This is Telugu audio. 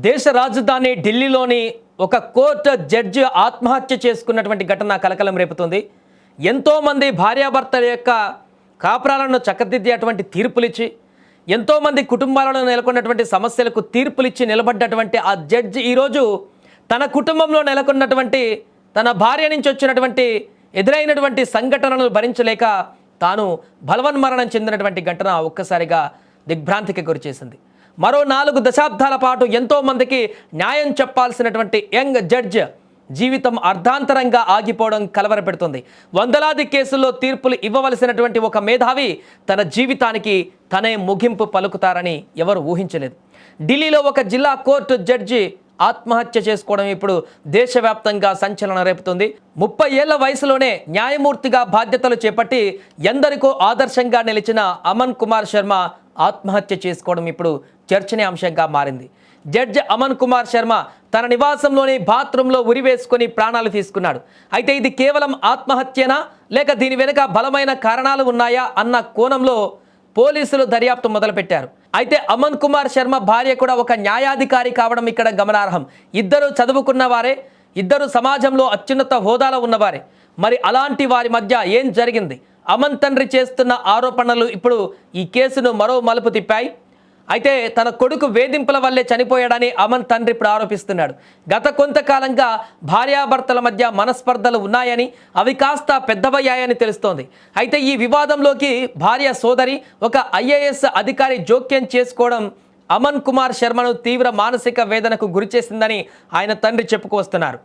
దేశ రాజధాని ఢిల్లీలోని ఒక కోర్టు జడ్జి ఆత్మహత్య చేసుకున్నటువంటి ఘటన కలకలం రేపుతుంది. ఎంతోమంది భార్యాభర్తల యొక్క కాపురాలను చక్కదిద్దేటువంటి తీర్పులిచ్చి, ఎంతోమంది కుటుంబాలను నెలకొన్నటువంటి సమస్యలకు తీర్పులిచ్చి నిలబడ్డటువంటి ఆ జడ్జి ఈరోజు తన కుటుంబంలో నెలకొన్నటువంటి తన భార్య నుంచి వచ్చినటువంటి ఎదురైనటువంటి సంఘటనలు భరించలేక తాను బలవన్మరణం చెందినటువంటి ఘటన ఒక్కసారిగా దిగ్భ్రాంతికి గురిచేసింది. మరో 4 దశాబ్దాల పాటు ఎంతోమందికి న్యాయం చెప్పాల్సినటువంటి యంగ్ జడ్జ్ జీవితం అర్ధాంతరంగా ఆగిపోవడం కలవరపెడుతుంది. వందలాది కేసుల్లో తీర్పులు ఇవ్వవలసినటువంటి ఒక మేధావి తన జీవితానికి తనే ముగింపు పలుకుతారని ఎవరు ఊహించలేదు. ఢిల్లీలో ఒక జిల్లా కోర్టు జడ్జి ఆత్మహత్య చేసుకోవడం ఇప్పుడు దేశవ్యాప్తంగా సంచలనం రేపుతుంది. 30 ఏళ్ల వయసులోనే న్యాయమూర్తిగా బాధ్యతలు చేపట్టి ఎందరికో ఆదర్శంగా నిలిచిన అమన్ కుమార్ శర్మ ఆత్మహత్య చేసుకోవడం ఇప్పుడు చర్చనీయాంశంగా మారింది. జడ్జి అమన్ కుమార్ శర్మ తన నివాసంలోని బాత్రూంలో ఉరివేసుకొని ప్రాణాలు తీసుకున్నాడు. అయితే ఇది కేవలం ఆత్మహత్యనా లేక దీని వెనుక బలమైన కారణాలు ఉన్నాయా అన్న కోణంలో పోలీసులు దర్యాప్తు మొదలుపెట్టారు. అయితే అమన్ కుమార్ శర్మ భార్య కూడా ఒక న్యాయాధికారి కావడం ఇక్కడ గమనార్హం. ఇద్దరు చదువుకున్న వారే, ఇద్దరు సమాజంలో అత్యున్నత హోదాలో ఉన్నవారే. మరి అలాంటి వారి మధ్య ఏం జరిగింది? అమన్ తండ్రి చేస్తున్న ఆరోపణలు ఇప్పుడు ఈ కేసును మరో మలుపు తిప్పాయి. అయితే తన కొడుకు వేధింపుల వల్లే చనిపోయాడని అమన్ తండ్రి ఇప్పుడు ఆరోపిస్తున్నాడు. గత కొంతకాలంగా భార్యాభర్తల మధ్య మనస్పర్ధలు ఉన్నాయని, అవి కాస్త పెద్దవయ్యాయని తెలుస్తోంది. అయితే ఈ వివాదంలోకి భార్య సోదరి, ఒక ఐఏఎస్ అధికారి జోక్యం చేసుకోవడం అమన్ కుమార్ శర్మను తీవ్ర మానసిక వేదనకు గురిచేసిందని ఆయన తండ్రి చెప్పుకొస్తున్నారు.